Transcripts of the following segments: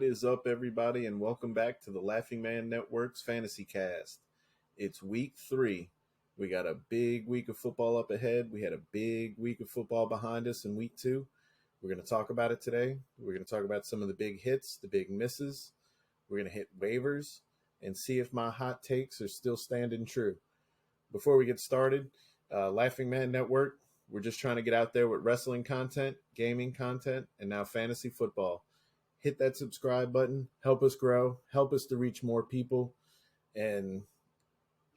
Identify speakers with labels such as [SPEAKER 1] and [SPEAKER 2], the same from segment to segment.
[SPEAKER 1] is up, everybody, and welcome back to the Laughing Man Network's Fantasycast. It's week 3. We got a big week of football up ahead. We had a big week of football behind us in week 2. We're going to talk about it today. We're going to talk about some of the big hits, the big misses. We're going to hit waivers and see if my hot takes are still standing true. Before we get started, Laughing Man Network, we're just trying to get out there with wrestling content, gaming content, and now fantasy football. Hit that subscribe button. Help us grow. Help us to reach more people. And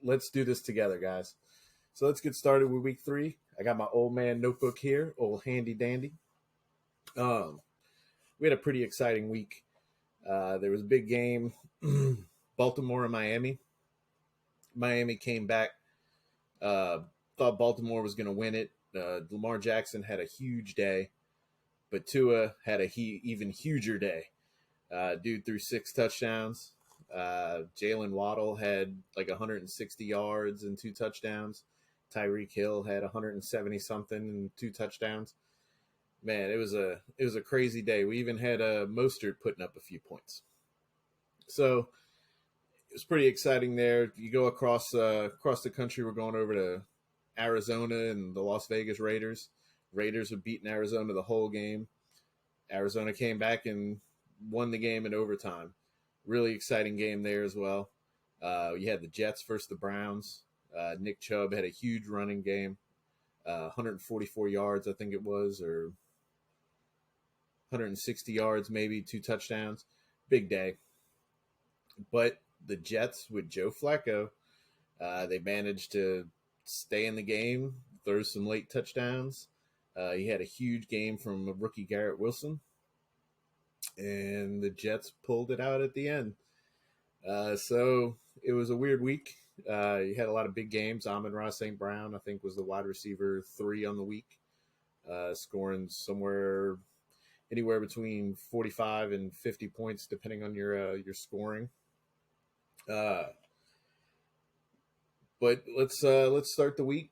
[SPEAKER 1] let's do this together, guys. So let's get started with week 3. I got my old man notebook here, old handy dandy. We had a pretty exciting week. There was a big game, Baltimore and Miami. Miami came back. Thought Baltimore was going to win it. Lamar Jackson had a huge day. But Tua had a even huger day. Dude threw 6 touchdowns. Jalen Waddle had like 160 yards and 2 touchdowns. Tyreek Hill had 170-something and 2 touchdowns. Man, it was a crazy day. We even had Mostert putting up a few points. So it was pretty exciting there. You go across the country. We're going over to Arizona and the Las Vegas Raiders. Raiders have beaten Arizona the whole game. Arizona came back and won the game in overtime. Really exciting game there as well. You had the Jets versus the Browns. Nick Chubb had a huge running game. 144 yards, I think it was, or 160 yards, maybe 2 touchdowns. Big day. But the Jets with Joe Flacco, they managed to stay in the game, throw some late touchdowns. He had a huge game from rookie Garrett Wilson, and the Jets pulled it out at the end. So it was a weird week. You had a lot of big games. Amon-Ra St. Brown, I think, was the wide receiver 3 on the week, scoring anywhere between 45 and 50 points, depending on your scoring. But let's start the week.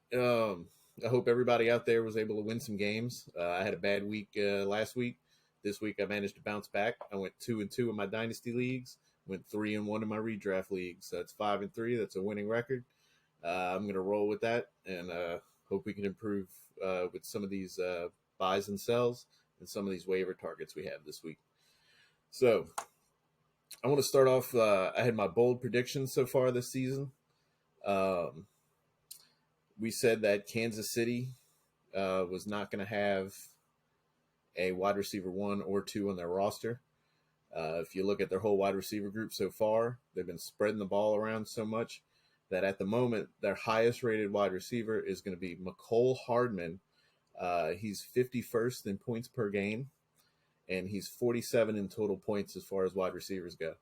[SPEAKER 1] I hope everybody out there was able to win some games. I had a bad week last week. This week I managed to bounce back. I went 2-2 in my dynasty leagues. Went 3-1 in my redraft leagues. So that's 5-3. That's a winning record. I'm going to roll with that and hope we can improve with some of these buys and sells and some of these waiver targets we have this week. So I want to start off. I had my bold predictions so far this season. We said that Kansas City was not going to have a wide receiver 1 or 2 on their roster. If you look at their whole wide receiver group so far, they've been spreading the ball around so much that at the moment, their highest rated wide receiver is going to be Mecole Hardman. He's 51st in points per game, and he's 47 in total points as far as wide receivers go.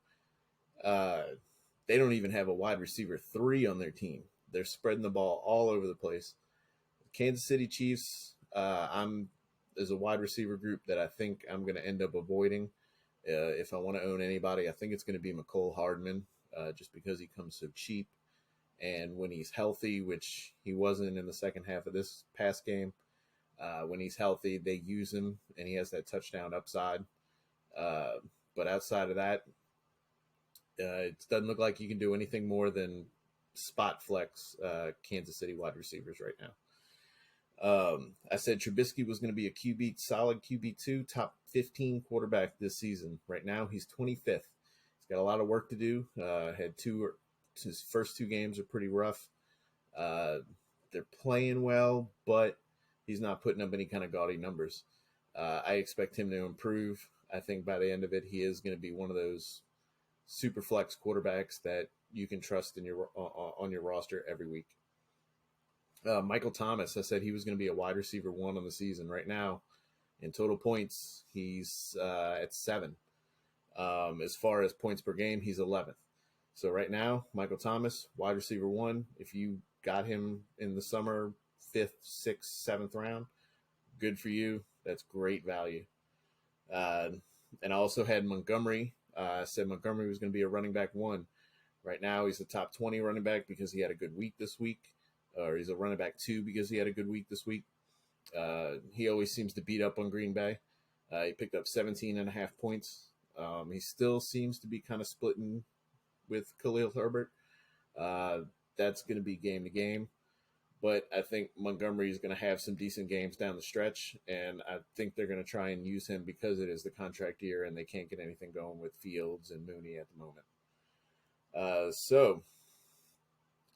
[SPEAKER 1] They don't even have a wide receiver 3 on their team. They're spreading the ball all over the place. Kansas City Chiefs, is a wide receiver group that I think I'm going to end up avoiding. If I want to own anybody, I think it's going to be Mecole Hardman, just because he comes so cheap. And when he's healthy, which he wasn't in the second half of this past game, when he's healthy, they use him, and he has that touchdown upside. But outside of that, it doesn't look like you can do anything more than spot flex Kansas City wide receivers right now. I said Trubisky was going to be a solid QB2, top 15 quarterback this season. Right now, he's 25th. He's got a lot of work to do. His first 2 games are pretty rough. They're playing well, but he's not putting up any kind of gaudy numbers. I expect him to improve. I think by the end of it, he is going to be one of those super flex quarterbacks that you can trust on your roster every week. Michael Thomas, I said he was going to be a wide receiver 1 on the season. Right now, in total points, he's at 7. As far as points per game, he's 11th. So right now, Michael Thomas, wide receiver 1. If you got him in the summer, 5th, 6th, 7th round, good for you. That's great value. And I also had Montgomery. I said Montgomery was going to be a running back 1. Right now, he's a top 20 running back because he had a good week this week. Or he's a running back 2 because he had a good week this week. He always seems to beat up on Green Bay. He picked up 17.5 points He still seems to be kind of splitting with Khalil Herbert. That's going to be game to game. But I think Montgomery is going to have some decent games down the stretch, and I think they're going to try and use him because it is the contract year and they can't get anything going with Fields and Mooney at the moment.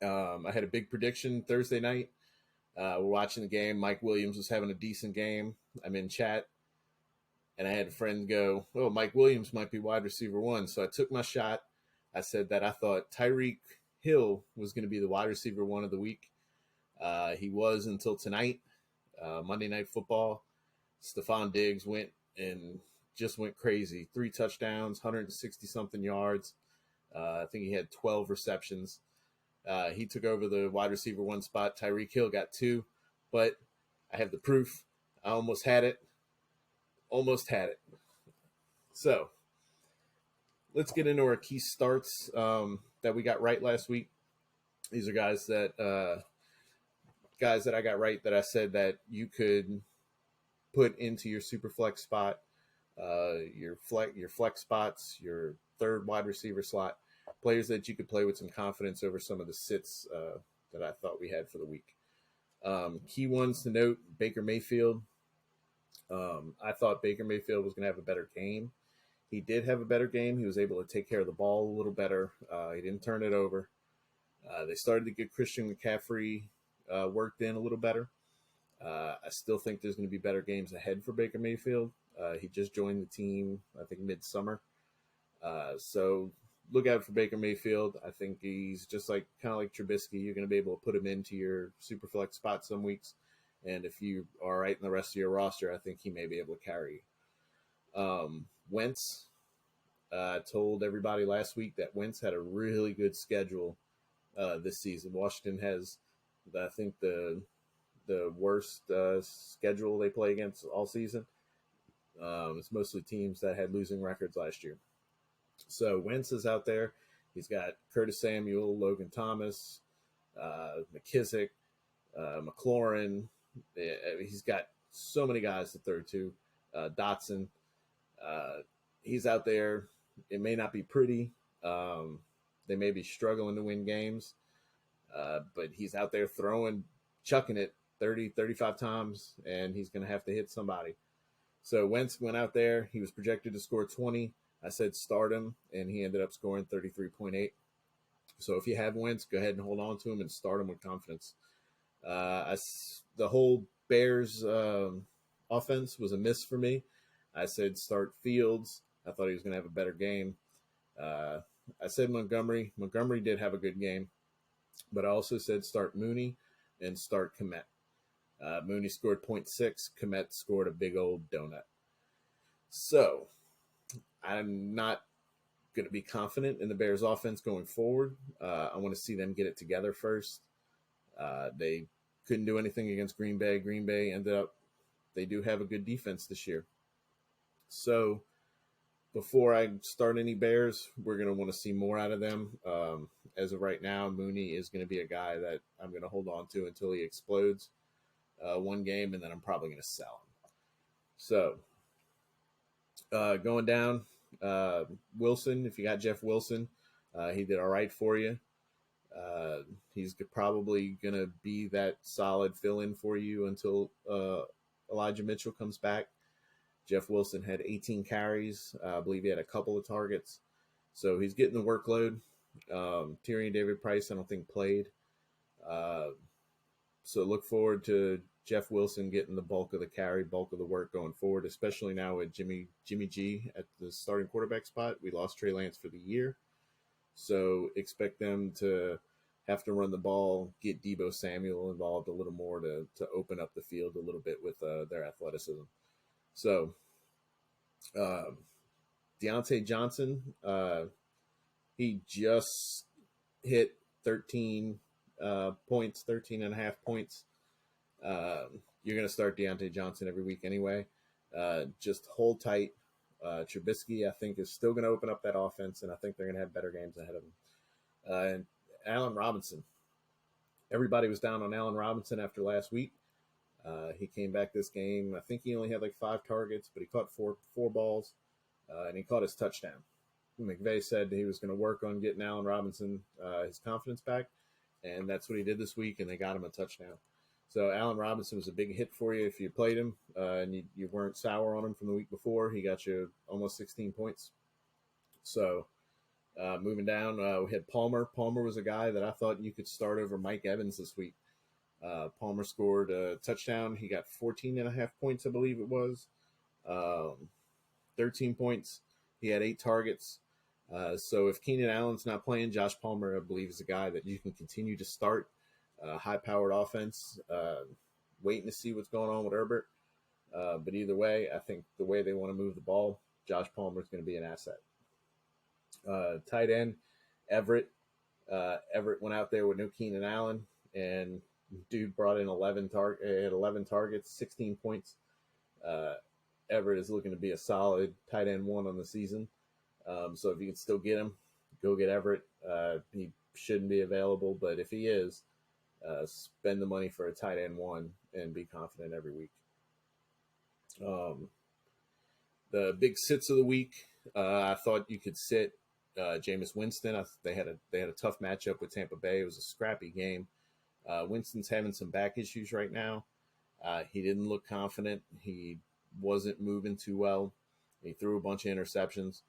[SPEAKER 1] I had a big prediction Thursday night. We're watching the game. Mike Williams was having a decent game. I'm in chat, and I had a friend go, "Oh, Mike Williams might be wide receiver 1." So I took my shot. I said that I thought Tyreek Hill was going to be the wide receiver 1 of the week. He was until tonight, Monday Night Football. Stephon Diggs went crazy. 3 touchdowns, 160-something yards. I think he had 12 receptions. He took over the wide receiver 1 spot. Tyreek Hill got 2, but I have the proof. I almost had it. So let's get into our key starts that we got right last week. These are guys that I got right that I said that you could put into your super flex spot, your flex spots, your third wide receiver slot, players that you could play with some confidence over some of the sits that I thought we had for the week. Key ones to note: Baker Mayfield. I thought Baker Mayfield was going to have a better game. He did have a better game. He was able to take care of the ball a little better. He didn't turn it over. They started to get Christian McCaffrey worked in a little better. I still think there's going to be better games ahead for Baker Mayfield. He just joined the team, I think, midsummer. So look out for Baker Mayfield. I think he's just kind of like Trubisky. You're going to be able to put him into your super flex spot some weeks. And if you are right in the rest of your roster, I think he may be able to carry you. Wentz, told everybody last week that Wentz had a really good schedule this season. Washington has, I think, the worst schedule they play against all season. It's mostly teams that had losing records last year. So Wentz is out there. He's got Curtis Samuel, Logan Thomas, McKissic, McLaurin. He's got so many guys to throw to. Dotson. He's out there. It may not be pretty. They may be struggling to win games. But he's out there chucking it 30, 35 times, and he's going to have to hit somebody. So Wentz went out there. He was projected to score 20. I said start him, and he ended up scoring 33.8. So if you have Wentz, go ahead and hold on to him and start him with confidence. The whole Bears offense was a miss for me. I said start Fields. I thought he was going to have a better game. I said Montgomery. Montgomery did have a good game. But I also said start Mooney and start Kmet. Mooney scored 0.6. Kmet scored a big old donut. So I'm not going to be confident in the Bears offense going forward. I want to see them get it together first. They couldn't do anything against Green Bay. Green Bay they do have a good defense this year. So before I start any Bears, we're going to want to see more out of them. As of right now, Mooney is going to be a guy that I'm going to hold on to until he explodes one game, and then I'm probably going to sell him. So going down, Wilson, if you got Jeff Wilson, he did all right for you. He's probably going to be that solid fill-in for you until Elijah Mitchell comes back. Jeff Wilson had 18 carries. I believe he had a couple of targets. So he's getting the workload. Tyrion David Price, I don't think, played. So look forward to Jeff Wilson getting the bulk of the work going forward, especially now with Jimmy G at the starting quarterback spot. We lost Trey Lance for the year. So expect them to have to run the ball, get Deebo Samuel involved a little more to open up the field a little bit with their athleticism. So Deontay Johnson, he just hit 13 points, 13 and a half points. You're going to start Deontay Johnson every week anyway. Just hold tight. Trubisky, I think, is still going to open up that offense, and I think they're going to have better games ahead of them. And Allen Robinson. Everybody was down on Allen Robinson after last week. He came back this game. I think he only had like 5 targets, but he caught four balls. and he caught his touchdown. McVay said he was going to work on getting Allen Robinson his confidence back, and that's what he did this week, and they got him a touchdown. So Allen Robinson was a big hit for you if you played him, and you weren't sour on him from the week before. He got you almost 16 points. So moving down, we had Palmer. Palmer was a guy that I thought you could start over Mike Evans this week. Palmer scored a touchdown. He got 14.5 points, I believe it was. 13 points. He had 8 targets. So if Keenan Allen's not playing, Josh Palmer, I believe, is a guy that you can continue to start. High-powered offense. Waiting to see what's going on with Herbert. But either way, I think the way they want to move the ball, Josh Palmer is going to be an asset. Tight end, Everett. Everett went out there with no Keenan Allen, and dude brought in 11 targets, 16 points. Everett is looking to be a solid tight end 1 on the season. So if you can still get him, go get Everett. He shouldn't be available, but if he is, spend the money for a tight end 1 and be confident every week. The big sits of the week, I thought you could sit Jameis Winston. They had a tough matchup with Tampa Bay. It was a scrappy game. Winston's having some back issues right now. He didn't look confident. He wasn't moving too well. He threw a bunch of interceptions.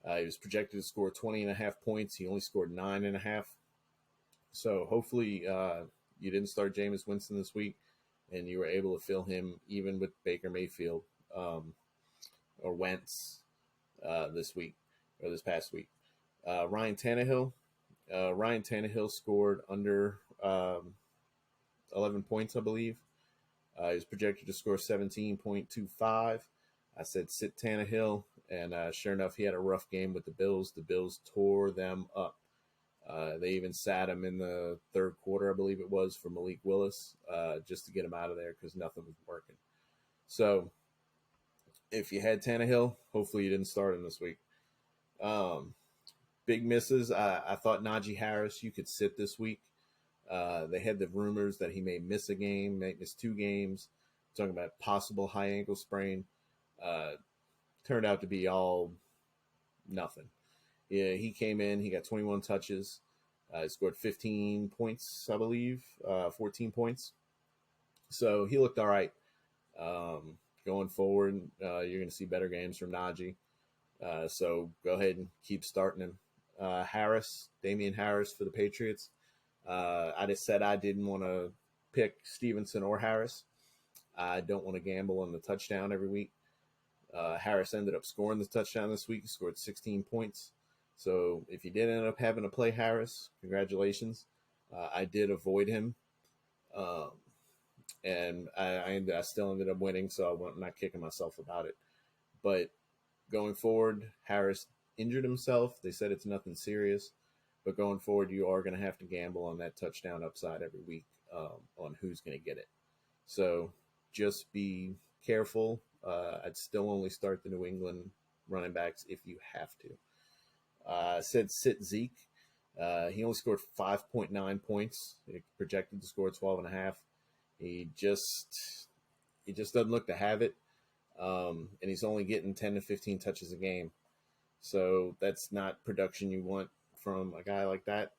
[SPEAKER 1] He was projected to score 20.5 points. He only scored 9.5. So hopefully you didn't start Jameis Winston this week, and you were able to fill him even with Baker Mayfield or Wentz this week or this past week. Ryan Tannehill. Ryan Tannehill scored under 11 points, I believe. He was projected to score 17.25. I said sit Tannehill, and sure enough, he had a rough game with the Bills. The Bills tore them up. They even sat him in the third quarter, I believe it was, for Malik Willis, just to get him out of there because nothing was working. So if you had Tannehill, hopefully you didn't start him this week. Big misses. I thought Najee Harris, you could sit this week. They had the rumors that he may miss a game, may miss 2 games. Talking about possible high ankle sprain. Turned out to be all nothing. Yeah, he came in. He got 21 touches. He scored 15 points, I believe, 14 points. So he looked all right. Going forward, you're going to see better games from Najee. So go ahead and keep starting him. Harris, Damian Harris for the Patriots. I just said I didn't want to pick Stevenson or Harris. I don't want to gamble on the touchdown every week. Harris ended up scoring the touchdown this week. He scored 16 points. So if you did end up having to play Harris, congratulations. I did avoid him. And I still ended up winning, so I'm not kicking myself about it. But going forward, Harris injured himself. They said it's nothing serious. But going forward, you are going to have to gamble on that touchdown upside every week on who's going to get it. So just be careful. I'd still only start the New England running backs if you have to. I said sit Zeke. He only scored 5.9 points. He projected to score 12.5. He just doesn't look to have it. And he's only getting 10 to 15 touches a game. So that's not production you want from a guy like that.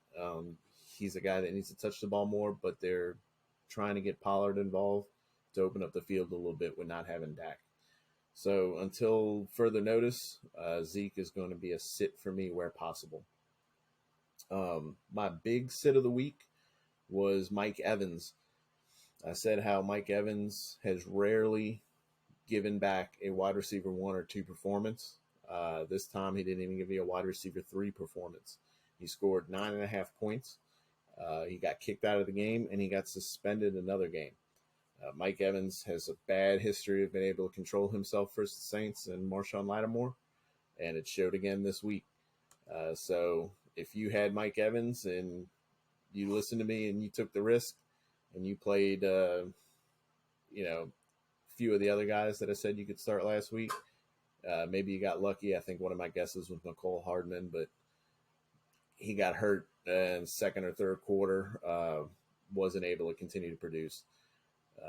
[SPEAKER 1] He's a guy that needs to touch the ball more, but they're trying to get Pollard involved to open up the field a little bit with not having Dak. So until further notice, Zeke is going to be a sit for me where possible. My big sit of the week was Mike Evans. I said how Mike Evans has rarely given back a wide receiver 1 or 2 performance. This time he didn't even give you a wide receiver 3 performance. He scored 9.5 points. He got kicked out of the game, and he got suspended another game. Mike Evans has a bad history of being able to control himself versus the Saints and Marshawn Lattimore, and it showed again this week. So if you had Mike Evans and you listened to me and you took the risk and you played, a few of the other guys that I said you could start last week, maybe you got lucky. I think one of my guesses was Mecole Hardman, but he got hurt in second or third quarter, wasn't able to continue to produce.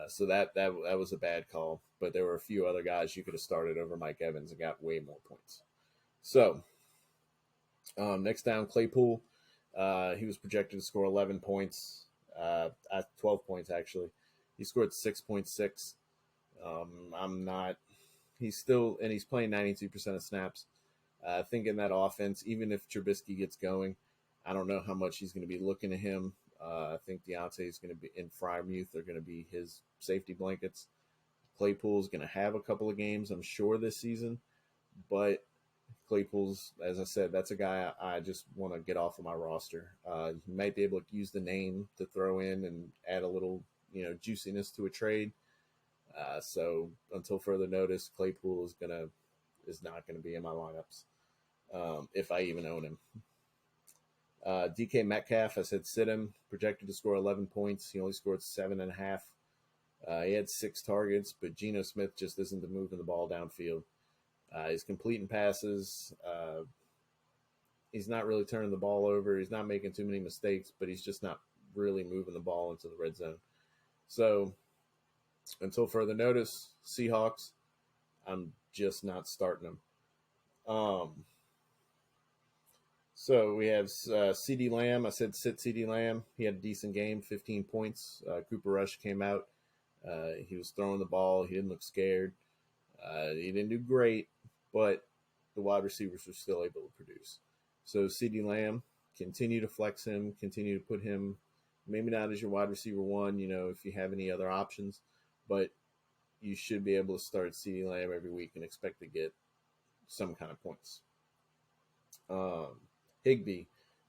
[SPEAKER 1] So that was a bad call. But there were a few other guys you could have started over Mike Evans and got way more points. So, next down, Claypool. He was projected to score 11 points, 12 points actually. He scored 6.6. I'm not. He's still, and he's playing 92% of snaps. I think in that offense, even if Trubisky gets going, I don't know how much he's going to be looking at him. I think Deontay is going to be in Freiermuth. They're going to be his safety blankets. Claypool's going to have a couple of games, I'm sure, this season. But Claypool's, as I said, that's a guy I just want to get off of my roster. You might be able to use the name to throw in and add a little, juiciness to a trade. So until further notice, Claypool is not going to be in my lineups if I even own him. DK Metcalf, I said sit him. Projected to score 11 points. He only scored 7.5. He had 6 targets, but Geno Smith just isn't moving the ball downfield. He's completing passes. He's not really turning the ball over. He's not making too many mistakes, but he's just not really moving the ball into the red zone. So until further notice, Seahawks, I'm just not starting them. So we have CeeDee Lamb. I said sit CeeDee Lamb. He had a decent game, 15 points. Cooper Rush came out. He was throwing the ball. He didn't look scared. He didn't do great, but the wide receivers were still able to produce. So CeeDee Lamb, continue to flex him, continue to put him, maybe not as your wide receiver one, if you have any other options, but you should be able to start CeeDee Lamb every week and expect to get some kind of points. Higbee.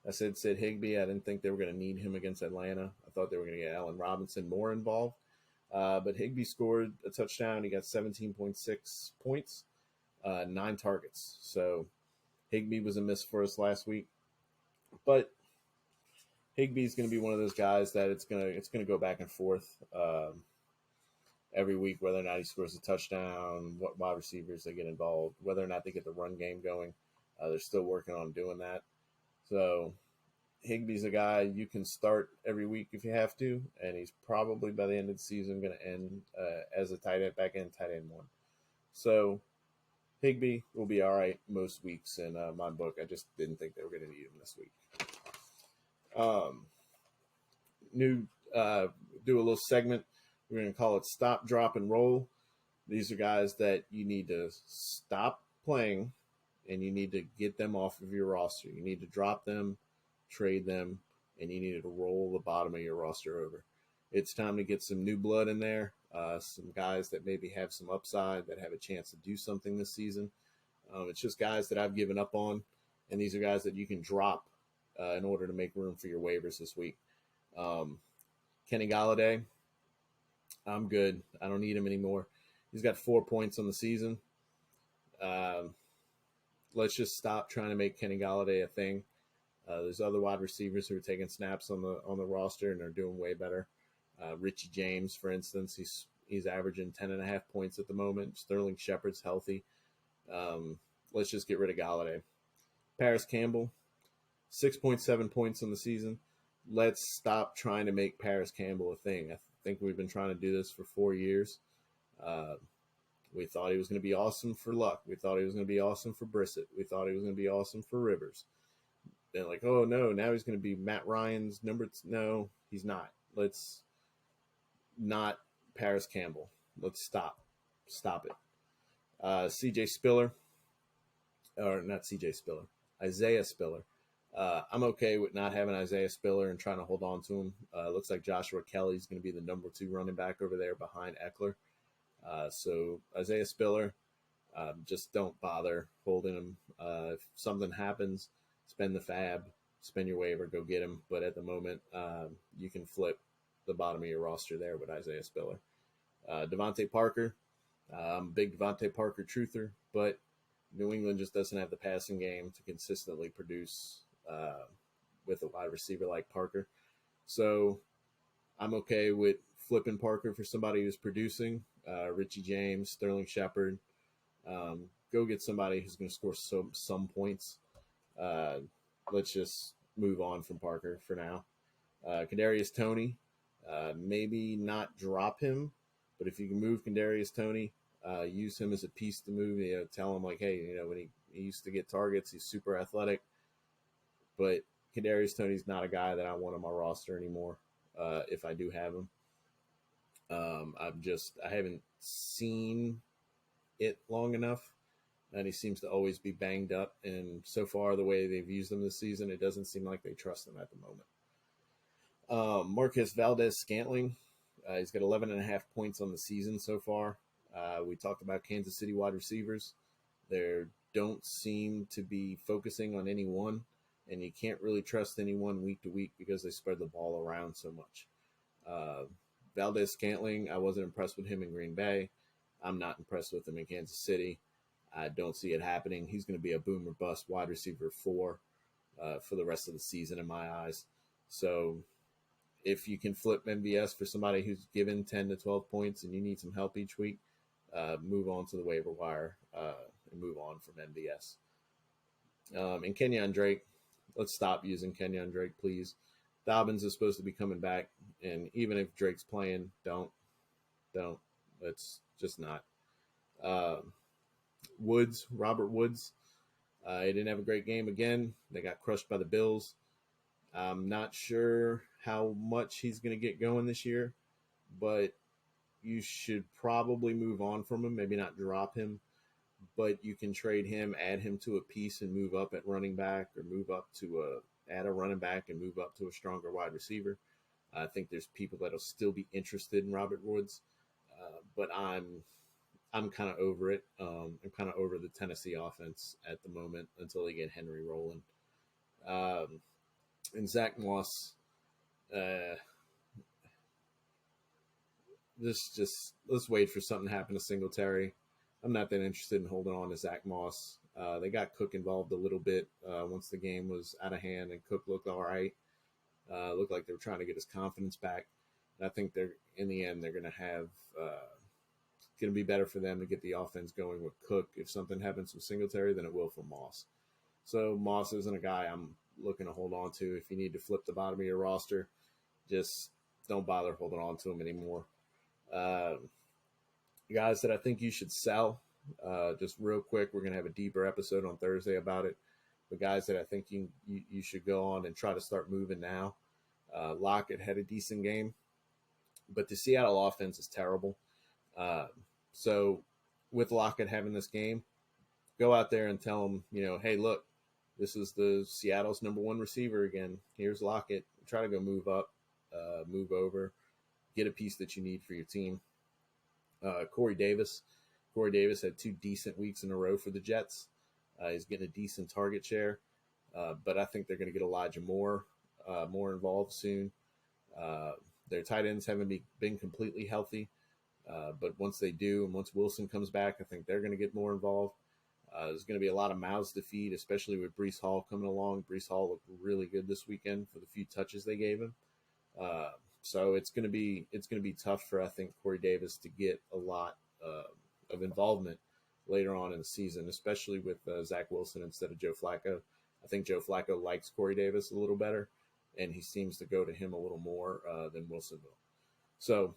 [SPEAKER 1] I said Higbee. I didn't think they were going to need him against Atlanta. I thought they were going to get Allen Robinson more involved. But Higbee scored a touchdown. He got 17.6 points, 9 targets. So Higbee was a miss for us last week. But Higbee's going to be one of those guys that it's going to go back and forth every week, whether or not he scores a touchdown, what wide receivers they get involved, whether or not they get the run game going. They're still working on doing that. So Higbee's a guy you can start every week if you have to, and he's probably by the end of the season going to end as a tight end, back end tight end one. So Higbee will be all right most weeks in my book. I just didn't think they were going to need him this week. Do a little segment. We're going to call it Stop, Drop, and Roll. These are guys that you need to stop playing, and you need to get them off of your roster. You need to drop them, trade them, and you need to roll the bottom of your roster over. It's time to get some new blood in there, some guys that maybe have some upside, that have a chance to do something this season. It's just guys that I've given up on, and these are guys that you can drop in order to make room for your waivers this week. Kenny Golladay, I'm good. I don't need him anymore. He's got 4 points on the season. Let's just stop trying to make Kenny Golladay a thing. There's other wide receivers who are taking snaps on the roster and are doing way better. Richie James, for instance, he's averaging 10.5 points at the moment. Sterling Shepard's healthy. Let's just get rid of Golladay. Paris Campbell, 6.7 points on the season. Let's stop trying to make Paris Campbell a thing. I think we've been trying to do this for 4 years. We thought he was going to be awesome for Luck. We thought he was going to be awesome for Brissett. We thought he was going to be awesome for Rivers. Then like, oh no, now he's going to be Matt Ryan's number. No, he's not. Let's not Paris Campbell. Let's stop it. CJ Spiller, or not CJ Spiller, Isaiah Spiller. I'm okay with not having Isaiah Spiller and trying to hold on to him. Looks like Joshua Kelly is going to be the number 2 running back over there behind Eckler. So Isaiah Spiller, just don't bother holding him. If something happens, spend the fab, spend your waiver, go get him. But at the moment, you can flip the bottom of your roster there with Isaiah Spiller. Devontae Parker, I'm a big Devontae Parker truther, but New England just doesn't have the passing game to consistently produce with a wide receiver like Parker. So I'm okay with flipping Parker for somebody who's producing. Richie James, Sterling Shepard. Go get somebody who's going to score some points. Let's just move on from Parker for now. Kadarius Toney, maybe not drop him, but if you can move Kadarius Toney, use him as a piece to move. Tell him like, hey, when He used to get targets. He's super athletic. But Kadarius Toney's not a guy that I want on my roster anymore if I do have him. I haven't seen it long enough, and he seems to always be banged up. And so far, the way they've used him this season, it doesn't seem like they trust him at the moment. Marcus Valdez-Scantling, he's got 11.5 points on the season so far. We talked about Kansas City wide receivers. They don't seem to be focusing on any one, and you can't really trust anyone week to week because they spread the ball around so much. Valdez-Scantling, I wasn't impressed with him in Green Bay. I'm not impressed with him in Kansas City. I don't see it happening. He's going to be a boom or bust wide receiver 4 for the rest of the season in my eyes. So if you can flip MVS for somebody who's given 10 to 12 points and you need some help each week, move on to the waiver wire and move on from MVS. And Kenyon Drake, let's stop using Kenyon Drake, please. Dobbins is supposed to be coming back, and even if Drake's playing, don't. It's just not. Robert Woods, he didn't have a great game again. They got crushed by the Bills. I'm not sure how much he's going to get going this year, but you should probably move on from him, maybe not drop him, but you can trade him, add him to a piece and move up at running back, or move up to add a running back and move up to a stronger wide receiver. I think there's people that'll still be interested in Robert Woods, but I'm kind of over it. I'm kind of over the Tennessee offense at the moment until they get Henry rolling. And Zach Moss, let's wait for something to happen to Singletary. I'm not that interested in holding on to Zach Moss. They got Cook involved a little bit once the game was out of hand, and Cook looked all right. Looked like they were trying to get his confidence back. And I think in the end, they're going to have it's going to be better for them to get the offense going with Cook if something happens with Singletary than it will for Moss. So Moss isn't a guy I'm looking to hold on to. If you need to flip the bottom of your roster, just don't bother holding on to him anymore. Guys that I think you should sell, just real quick, we're going to have a deeper episode on Thursday about it. The guys that I think you should go on and try to start moving now. Lockett had a decent game, but the Seattle offense is terrible. So with Lockett having this game, go out there and tell him, hey, look, this is the Seattle's number 1 receiver again. Here's Lockett. Try to go move up, move over, get a piece that you need for your team. Corey Davis had 2 decent weeks in a row for the Jets. He's getting a decent target share, but I think they're going to get Elijah Moore involved soon. Their tight ends haven't been completely healthy, but once they do, and once Wilson comes back, I think they're going to get more involved. There's going to be a lot of mouths to feed, especially with Breece Hall coming along. Breece Hall looked really good this weekend for the few touches they gave him. So it's going to be tough for, I think, Corey Davis to get a lot of involvement later on in the season, especially with Zach Wilson instead of Joe Flacco. I think Joe Flacco likes Corey Davis a little better, and he seems to go to him a little more than Wilson will. So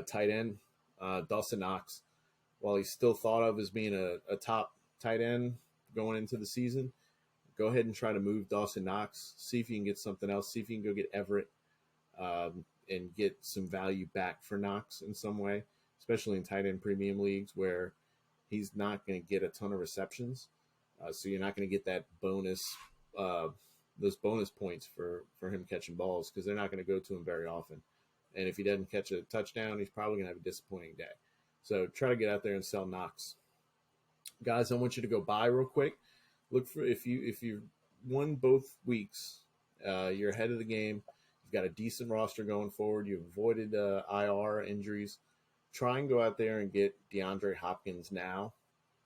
[SPEAKER 1] tight end, Dawson Knox, while he's still thought of as being a top tight end going into the season, go ahead and try to move Dawson Knox. See if you can get something else. See if you can go get Everett and get some value back for Knox in some way, especially in tight end premium leagues where he's not going to get a ton of receptions. So you're not going to get that those bonus points for him catching balls because they're not going to go to him very often. And if he doesn't catch a touchdown, he's probably going to have a disappointing day. So try to get out there and sell Knox. Guys, I want you to go buy real quick. Look for if you won both weeks, you're ahead of the game. You've got a decent roster going forward. You've avoided IR injuries. Try and go out there and get DeAndre Hopkins now.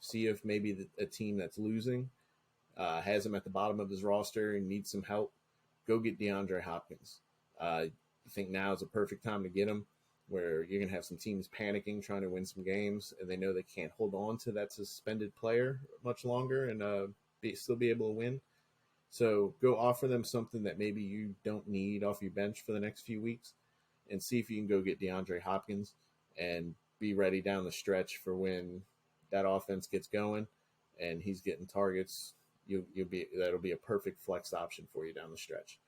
[SPEAKER 1] See if maybe a team that's losing has him at the bottom of his roster and needs some help. Go get DeAndre Hopkins. I think now is a perfect time to get him, where you're going to have some teams panicking, trying to win some games, and they know they can't hold on to that suspended player much longer and still be able to win. So go offer them something that maybe you don't need off your bench for the next few weeks and see if you can go get DeAndre Hopkins and be ready down the stretch for when that offense gets going and he's getting targets, that'll be a perfect flex option for you down the stretch.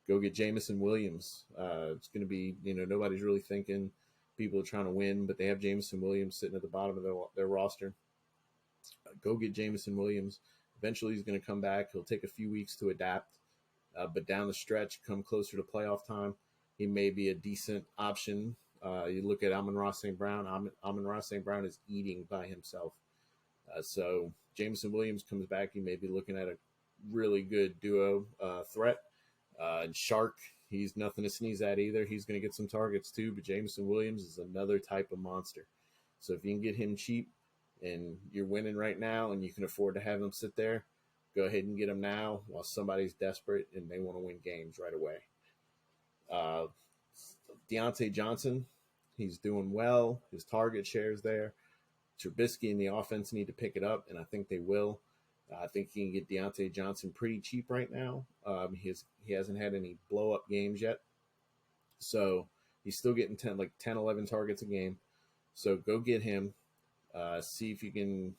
[SPEAKER 1] Go get Jameson Williams. It's going to be, nobody's really thinking people are trying to win, but they have Jameson Williams sitting at the bottom of their roster. Go get Jameson Williams. Eventually he's going to come back. He'll take a few weeks to adapt, but down the stretch, come closer to playoff time, he may be a decent option. You look at Amon-Ra St. Brown. Amon-Ra St. Brown is eating by himself. So Jameson Williams comes back. You may be looking at a really good duo threat. And Shark, he's nothing to sneeze at either. He's going to get some targets too, but Jameson Williams is another type of monster. So if you can get him cheap and you're winning right now and you can afford to have him sit there, go ahead and get him now while somebody's desperate and they want to win games right away. Deontay Johnson, he's doing well. His target share is there. Trubisky and the offense need to pick it up, and I think they will. I think you can get Deontay Johnson pretty cheap right now. He hasn't had any blow-up games yet. So he's still getting 10, 11 targets a game. So go get him. See if you can,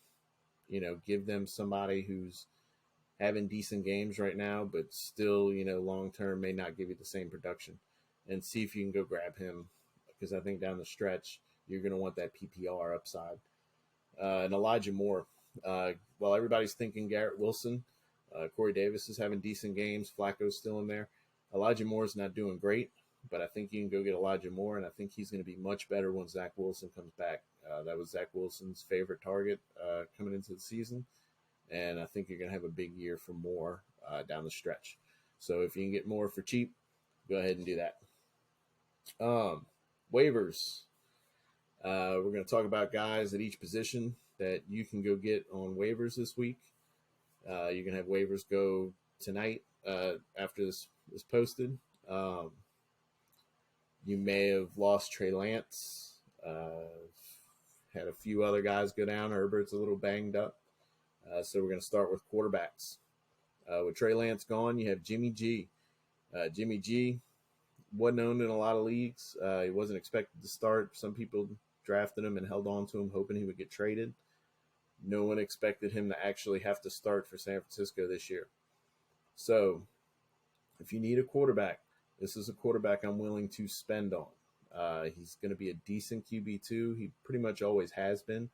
[SPEAKER 1] give them somebody who's having decent games right now, but still, long-term may not give you the same production. And see if you can go grab him, because I think down the stretch, you're going to want that PPR upside. And Elijah Moore. While everybody's thinking Garrett Wilson, Corey Davis is having decent games. Flacco's still in there. Elijah Moore's not doing great, but I think you can go get Elijah Moore, and I think he's going to be much better when Zach Wilson comes back. That was Zach Wilson's favorite target coming into the season, and I think you're going to have a big year for Moore down the stretch. So if you can get Moore for cheap, go ahead and do that. Waivers. We're going to talk about guys at each position that you can go get on waivers this week. You can have waivers go tonight after this is posted. You may have lost Trey Lance. Had a few other guys go down. Herbert's a little banged up. So we're going to start with quarterbacks. With Trey Lance gone, you have Jimmy G. Jimmy G wasn't owned in a lot of leagues. He wasn't expected to start. Some people drafted him and held on to him, hoping he would get traded. No one expected him to actually have to start for San Francisco this year. So if you need a quarterback, this is a quarterback I'm willing to spend on. He's going to be a decent QB2. He pretty much always has been.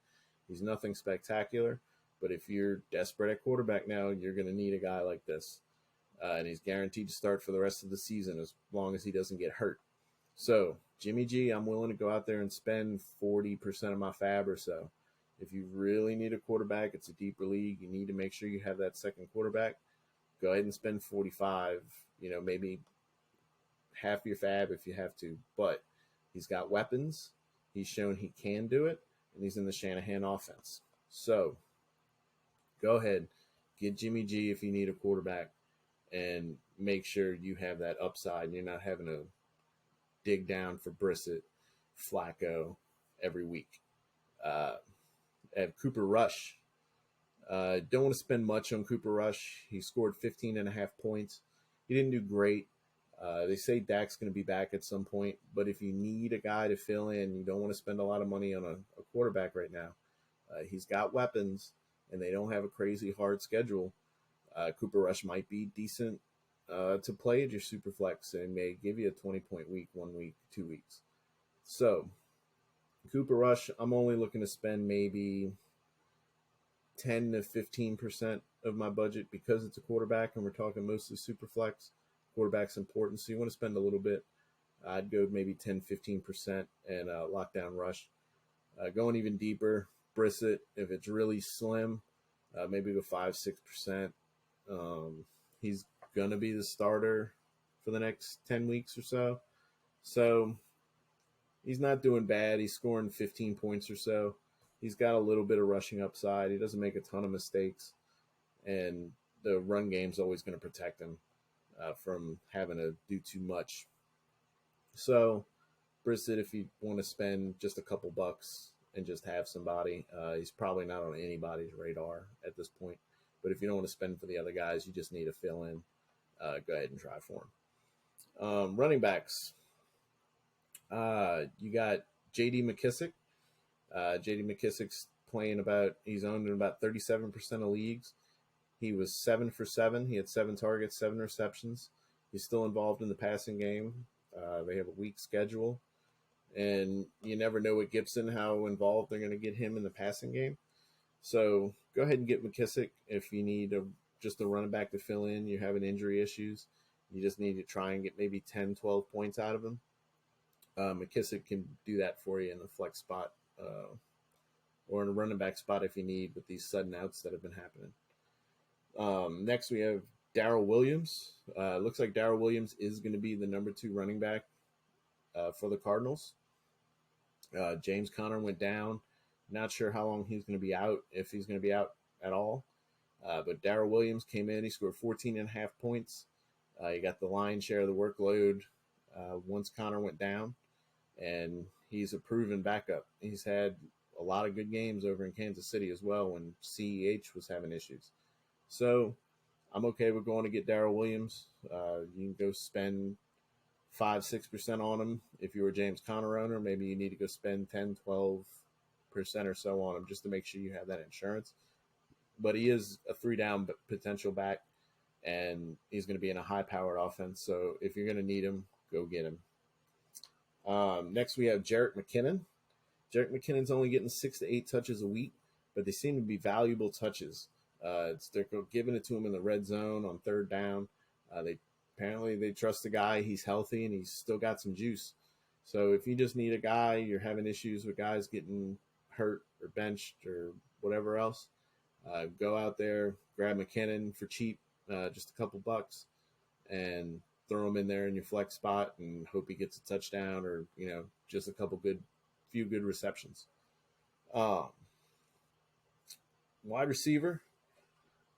[SPEAKER 1] He's nothing spectacular. But if you're desperate at quarterback now, you're going to need a guy like this. And he's guaranteed to start for the rest of the season as long as he doesn't get hurt. So Jimmy G, I'm willing to go out there and spend 40% of my fab or so. If you really need a quarterback, it's a deeper league. You need to make sure you have that second quarterback. Go ahead and spend 45, maybe half your fab if you have to. But he's got weapons. He's shown he can do it, and he's in the Shanahan offense. So go ahead, get Jimmy G if you need a quarterback, and make sure you have that upside and you're not having to dig down for Brissett, Flacco every week. I have Cooper Rush. Don't want to spend much on Cooper Rush. He scored 15.5 points. He didn't do great. They say Dak's going to be back at some point, but if you need a guy to fill in, you don't want to spend a lot of money on a quarterback right now. He's got weapons, and they don't have a crazy hard schedule. Cooper Rush might be decent to play at your super flex and may give you a 20-point week, 1 week, 2 weeks. So Cooper Rush, I'm only looking to spend maybe 10 to 15% of my budget because it's a quarterback and we're talking mostly super flex. Quarterback's important, so you want to spend a little bit. I'd go maybe 10, 15% and lock down Rush. Going even deeper, Brissett, if it's really slim, maybe go 5, 6%. He's going to be the starter for the next 10 weeks or so. So he's not doing bad. He's scoring 15 points or so. He's got a little bit of rushing upside. He doesn't make a ton of mistakes. And the run game's always going to protect him from having to do too much. So Brissett, if you want to spend just a couple bucks and just have somebody, he's probably not on anybody's radar at this point. But if you don't want to spend for the other guys, you just need to fill in. Go ahead and try for him. Running backs. You got J.D. McKissic. J.D. McKissic's he's owned in about 37% of leagues. He was 7 for 7. He had 7 targets, 7 receptions. He's still involved in the passing game. They have a weak schedule. And you never know with Gibson how involved they're going to get him in the passing game. So go ahead and get McKissic if you need just a running back to fill in. You're having injury issues. You just need to try and get maybe 10, 12 points out of him. McKissic can do that for you in a flex spot or in a running back spot if you need with these sudden outs that have been happening. Next, we have Daryl Williams. Looks like Daryl Williams is going to be the number 2 running back for the Cardinals. James Conner went down. Not sure how long he's going to be out, if he's going to be out at all. But Daryl Williams came in. He scored 14.5 points. He got the lion's share of the workload once Conner went down. And he's a proven backup. He's had a lot of good games over in Kansas City as well when CEH was having issues. So I'm okay with going to get Daryl Williams. You can go spend 5-6% on him if you're a James Conner owner. Maybe you need to go spend 10-12% or so on him just to make sure you have that insurance. But he is a 3-down potential back, and he's going to be in a high-powered offense. So if you're going to need him, go get him. Next, we have Jarrett McKinnon. Jarrett McKinnon's only getting 6 to 8 touches a week, but they seem to be valuable touches. They're giving it to him in the red zone on 3rd down. They trust the guy. He's healthy, and he's still got some juice. So if you just need a guy, you're having issues with guys getting hurt or benched or whatever else, go out there, grab McKinnon for cheap, just a couple bucks, and throw him in there in your flex spot and hope he gets a touchdown or, just a few good receptions. Wide receiver,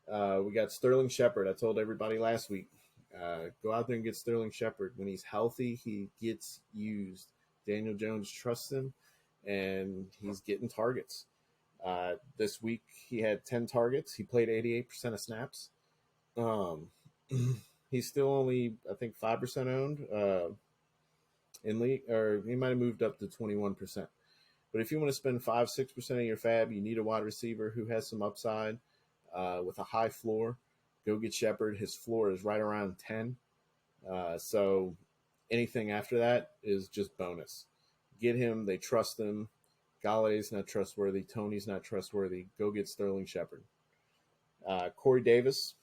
[SPEAKER 1] we got Sterling Shepard. I told everybody last week, go out there and get Sterling Shepard. When he's healthy, he gets used. Daniel Jones trusts him, and he's getting targets. This week, he had 10 targets. He played 88% of snaps. He's still only, I think, 5% owned in league, or he might have moved up to 21%. But if you want to spend 5-6% of your fab, you need a wide receiver who has some upside with a high floor. Go get Shepard. His floor is right around 10. So anything after that is just bonus. Get him. They trust him. Galladay's not trustworthy. Tony's not trustworthy. Go get Sterling Shepard. Corey Davis.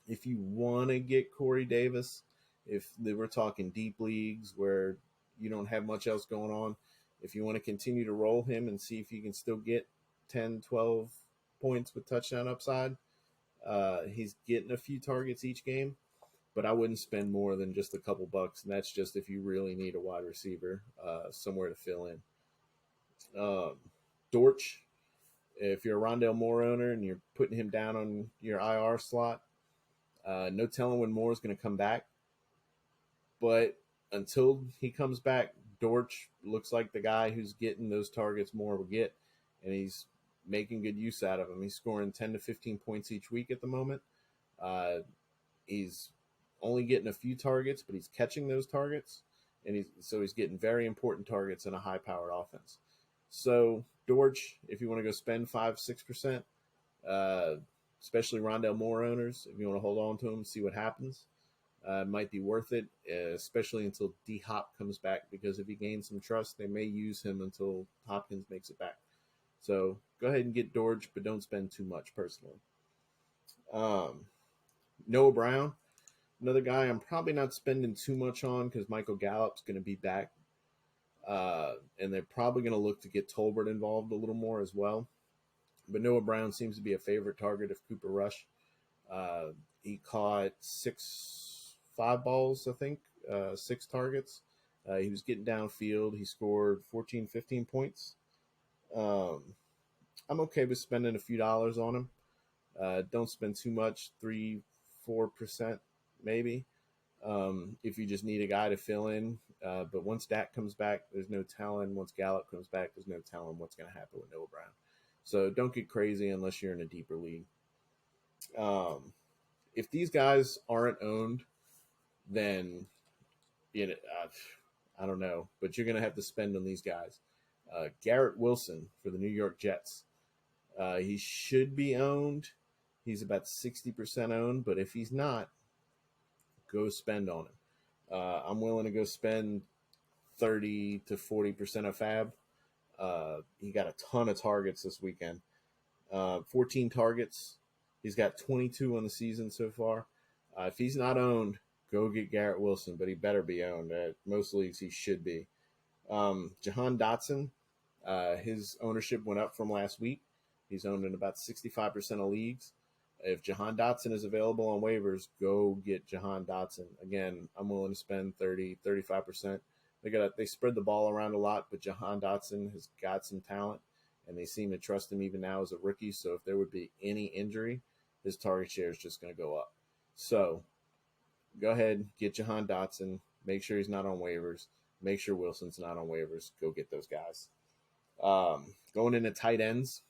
[SPEAKER 1] If you want to get Corey Davis, if we're talking deep leagues where you don't have much else going on, if you want to continue to roll him and see if you can still get 10, 12 points with touchdown upside, he's getting a few targets each game, but I wouldn't spend more than just a couple bucks, and that's just if you really need a wide receiver somewhere to fill in. Dortch, if you're a Rondale Moore owner and you're putting him down on your IR slot, no telling when Moore's going to come back. But until he comes back, Dortch looks like the guy who's getting those targets Moore will get, and he's making good use out of them. He's scoring 10 to 15 points each week at the moment. He's only getting a few targets, but he's catching those targets, and he's getting very important targets in a high-powered offense. So Dortch, if you want to go spend 5-6%, especially Rondale Moore owners, if you want to hold on to him, see what happens, it might be worth it, especially until D-Hop comes back, because if he gains some trust, they may use him until Hopkins makes it back. So go ahead and get Dortch, but don't spend too much personally. Noah Brown, another guy I'm probably not spending too much on because Michael Gallup's going to be back. And they're probably going to look to get Tolbert involved a little more as well. But Noah Brown seems to be a favorite target of Cooper Rush. He caught 5 balls, I think, 6 targets. He was getting downfield. He scored 14, 15 points. I'm okay with spending a few dollars on him. Don't spend too much, 3-4% maybe, if you just need a guy to fill in. But once Dak comes back, there's no telling. Once Gallup comes back, there's no telling what's going to happen with Noah Brown. So don't get crazy unless you're in a deeper league. If these guys aren't owned, then I don't know, but you're going to have to spend on these guys. Garrett Wilson for the New York Jets. He should be owned. He's about 60% owned, but if he's not, go spend on him. I'm willing to go spend 30 to 40% of fab. He got a ton of targets this weekend. 14 targets. He's got 22 on the season so far. If he's not owned, go get Garrett Wilson, but he better be owned. At most leagues, he should be. Jahan Dotson, his ownership went up from last week. He's owned in about 65% of leagues. If Jahan Dotson is available on waivers, go get Jahan Dotson. Again, I'm willing to spend 30, 35%. They spread the ball around a lot, but Jahan Dotson has got some talent, and they seem to trust him even now as a rookie. So if there would be any injury, his target share is just going to go up. So go ahead, get Jahan Dotson. Make sure he's not on waivers. Make sure Wilson's not on waivers. Go get those guys. Going into tight ends,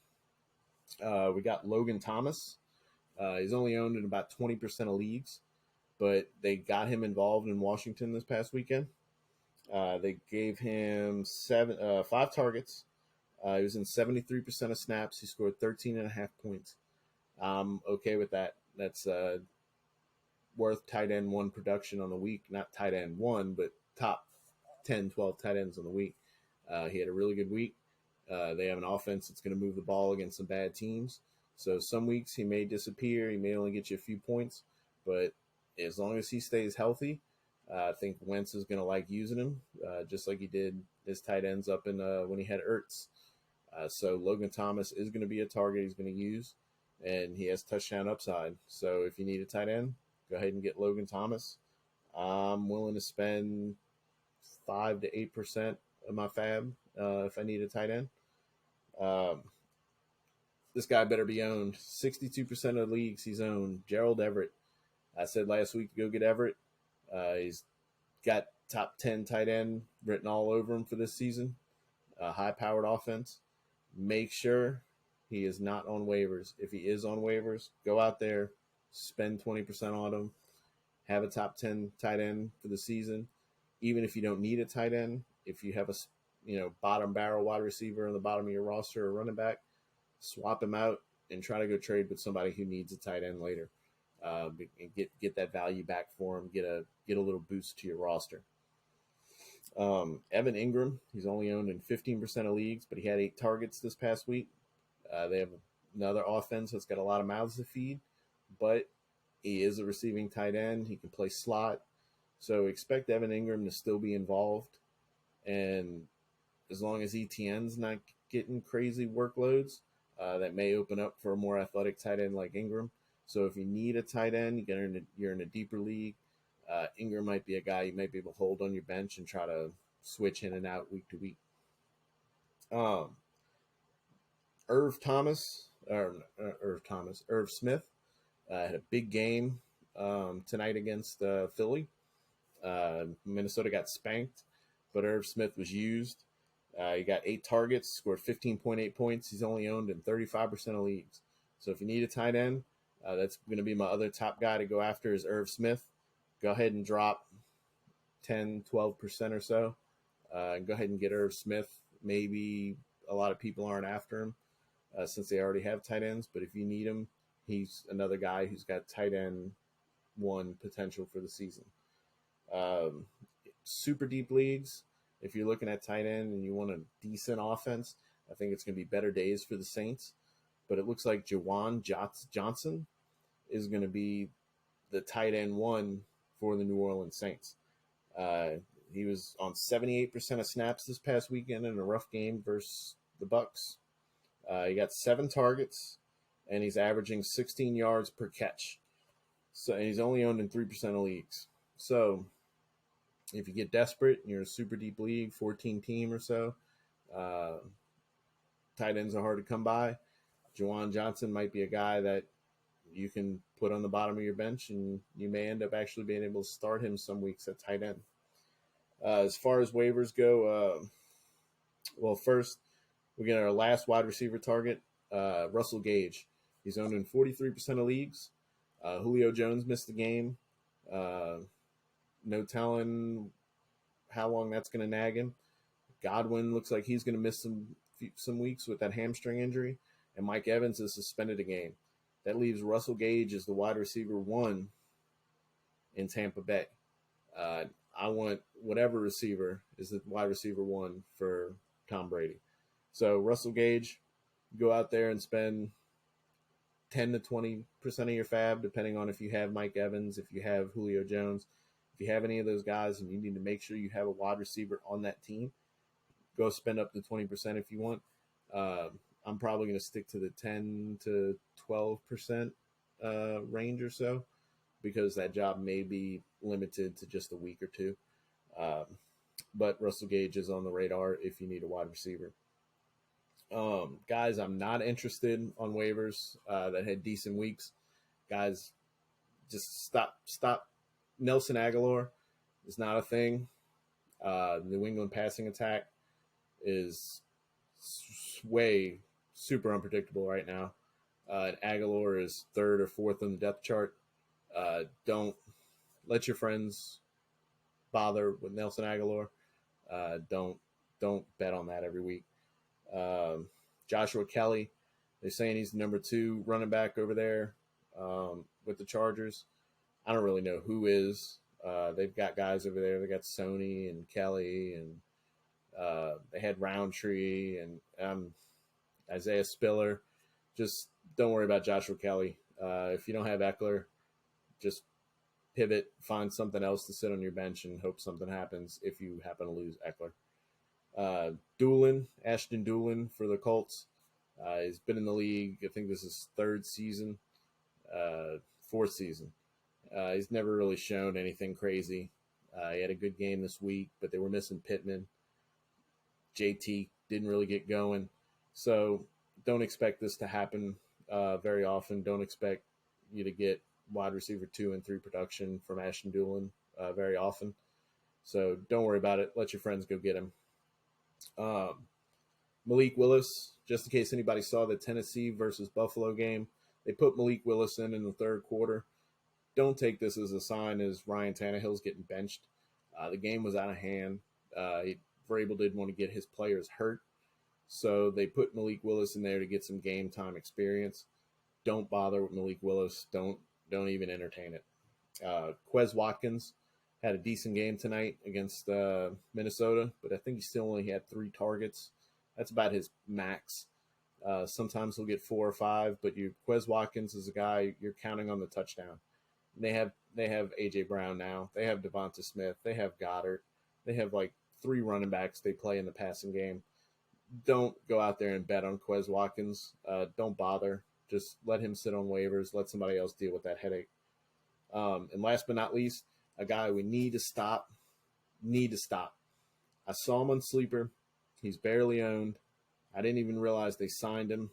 [SPEAKER 1] we got Logan Thomas. He's only owned in about 20% of leagues, but they got him involved in Washington this past weekend. They gave him 5 targets. He was in 73% of snaps. He scored 13.5 points. I'm okay with that. That's worth tight end 1 production on the week. Not tight end 1, but top 10, 12 tight ends on the week. He had a really good week. They have an offense that's going to move the ball against some bad teams. So some weeks he may disappear. He may only get you a few points. But as long as he stays healthy, I think Wentz is going to like using him, just like he did his tight ends up in when he had Ertz. So Logan Thomas is going to be a target he's going to use, and he has touchdown upside. So if you need a tight end, go ahead and get Logan Thomas. I'm willing to spend 5 to 8% of my fab if I need a tight end. This guy better be owned. 62% of leagues he's owned. Gerald Everett. I said last week to go get Everett. He's got top 10 tight end written all over him for this season. High-powered offense. Make sure he is not on waivers. If he is on waivers, go out there, spend 20% on him, have a top 10 tight end for the season. Even if you don't need a tight end, if you have a bottom barrel wide receiver on the bottom of your roster or running back, swap him out and try to go trade with somebody who needs a tight end later. And get that value back for him. Get a little boost to your roster. Evan Ingram, he's only owned in 15% of leagues, but he had 8 targets this past week. They have another offense that's got a lot of mouths to feed, but he is a receiving tight end. He can play slot, so expect Evan Ingram to still be involved. And as long as ETN's not getting crazy workloads, that may open up for a more athletic tight end like Ingram. So if you need a tight end, you're in a deeper league, Ingram might be a guy you might be able to hold on your bench and try to switch in and out week to week. Irv Smith had a big game tonight against Philly. Minnesota got spanked, but Irv Smith was used. He got 8 targets, scored 15.8 points. He's only owned in 35% of leagues. So if you need a tight end, that's going to be my other top guy to go after is Irv Smith. Go ahead and drop 10, 12% or so. Go ahead and get Irv Smith. Maybe a lot of people aren't after him since they already have tight ends. But if you need him, he's another guy who's got tight end 1 potential for the season. Super deep leagues, if you're looking at tight end and you want a decent offense, I think it's going to be better days for the Saints. But it looks like Juwan Johnson is going to be the tight end 1 for the New Orleans Saints. He was on 78% of snaps this past weekend in a rough game versus the Bucs. He got 7 targets, and he's averaging 16 yards per catch. So he's only owned in 3% of leagues. So if you get desperate and you're a super deep league, 14 team or so, tight ends are hard to come by. Juwan Johnson might be a guy that you can put on the bottom of your bench, and you may end up actually being able to start him some weeks at tight end. As far as waivers go, first, we get our last wide receiver target, Russell Gage. He's owned in 43% of leagues. Julio Jones missed the game. No telling how long that's going to nag him. Godwin looks like he's going to miss some weeks with that hamstring injury. and Mike Evans is suspended a game. That leaves Russell Gage as the wide receiver 1 in Tampa Bay. I want whatever receiver is the wide receiver 1 for Tom Brady. So Russell Gage, go out there and spend 10 to 20% of your fab, depending on if you have Mike Evans, if you have Julio Jones. If you have any of those guys and you need to make sure you have a wide receiver on that team, go spend up to 20% if you want. I'm probably going to stick to the 10 to 12% range or so, because that job may be limited to just a week or two. But Russell Gage is on the radar if you need a wide receiver. Guys, I'm not interested on waivers that had decent weeks. Guys, just stop. Nelson Aguilar is not a thing. New England passing attack is way super unpredictable right now. And Aguilar is 3rd or 4th on the depth chart. Don't let your friends bother with Nelson Aguilar. Don't bet on that every week. Joshua Kelly, they're saying he's the number 2 running back over there with the Chargers. I don't really know who is. They've got guys over there. They got Sony and Kelly, and they had Roundtree and Isaiah Spiller. Just don't worry about Joshua Kelly. If you don't have Eckler, just pivot, find something else to sit on your bench and hope something happens if you happen to lose Eckler. Ashton Doolin for the Colts. He's been in the league. I think this is 4th season. He's never really shown anything crazy. He had a good game this week, but they were missing Pittman. JT didn't really get going. So don't expect this to happen very often. Don't expect you to get wide receiver 2 and 3 production from Ashton Doolin very often. So don't worry about it. Let your friends go get him. Malik Willis, just in case anybody saw the Tennessee versus Buffalo game, they put Malik Willis in the 3rd quarter. Don't take this as a sign as Ryan Tannehill's getting benched. The game was out of hand. Vrabel didn't want to get his players hurt, so they put Malik Willis in there to get some game time experience. Don't bother with Malik Willis. Don't even entertain it. Quez Watkins had a decent game tonight against Minnesota, but I think he still only had 3 targets. That's about his max. Sometimes he'll get 4 or 5, but Quez Watkins is a guy you're counting on the touchdown. They have A.J. Brown now. They have Devonta Smith. They have Goddard. They have like 3 running backs they play in the passing game. Don't go out there and bet on Quez Watkins. Don't bother. Just let him sit on waivers. Let somebody else deal with that headache. And last but not least, a guy we need to stop. I saw him on Sleeper. He's barely owned. I didn't even realize they signed him.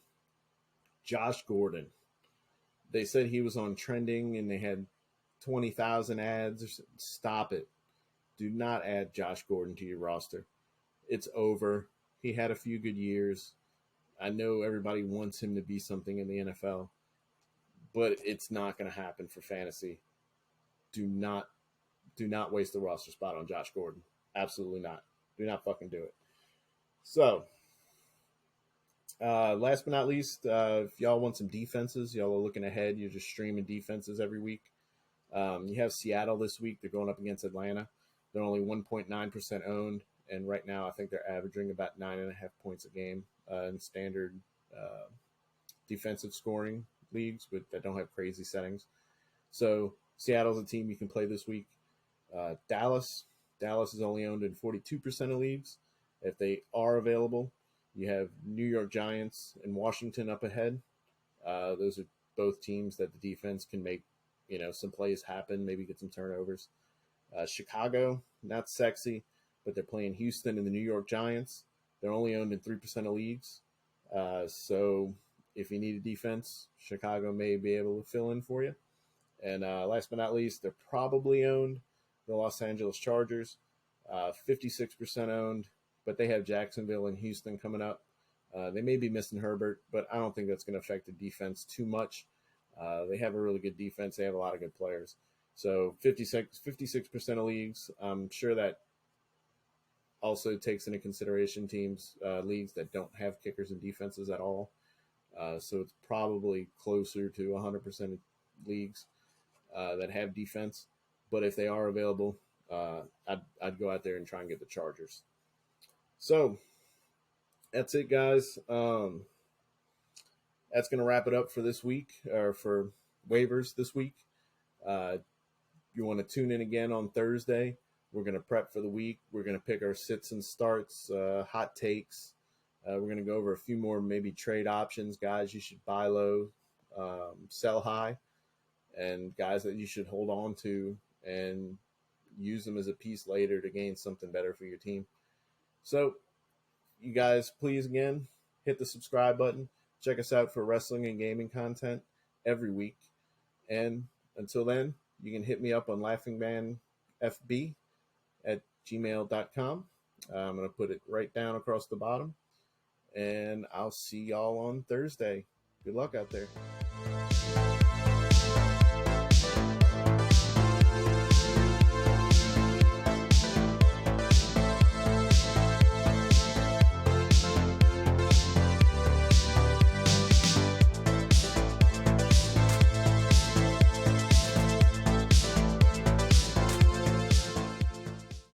[SPEAKER 1] Josh Gordon. They said he was on trending and they had 20,000 ads. Stop it. Do not add Josh Gordon to your roster. It's over. He had a few good years. I know everybody wants him to be something in the NFL, but it's not going to happen for fantasy. Do not waste the roster spot on Josh Gordon. Absolutely not. Do not fucking do it. So, last but not least, if y'all want some defenses, y'all are looking ahead, you're just streaming defenses every week. You have Seattle this week. They're going up against Atlanta. They're only 1.9% owned, and right now I think they're averaging about 9.5 points a game in standard defensive scoring leagues that don't have crazy settings. So Seattle's a team you can play this week. Dallas is only owned in 42% of leagues. If they are available, you have New York Giants and Washington up ahead. Those are both teams that the defense can make, some plays happen, maybe get some turnovers. Chicago, not sexy, but they're playing Houston and the New York Giants. They're only owned in 3% of leagues. So if you need a defense, Chicago may be able to fill in for you. And last but not least, they're probably owned, the Los Angeles Chargers, 56% owned, but they have Jacksonville and Houston coming up. They may be missing Herbert, but I don't think that's going to affect the defense too much. They have a really good defense. They have a lot of good players. So 56% of leagues. I'm sure that also takes into consideration leagues that don't have kickers and defenses at all. So it's probably closer to 100% of leagues that have defense. But if they are available, I'd go out there and try and get the Chargers. So that's it, guys. That's going to wrap it up for this week, or for waivers this week. You want to tune in again on Thursday. We're going to prep for the week. We're going to pick our sits and starts, hot takes. We're going to go over a few more maybe trade options, guys you should buy low, sell high, and guys that you should hold on to and use them as a piece later to gain something better for your team. So you guys, please, again, hit the subscribe button. Check us out for wrestling and gaming content every week. And until then, you can hit me up on laughingmanfb@gmail.com. I'm going to put it right down across the bottom. And I'll see y'all on Thursday. Good luck out there.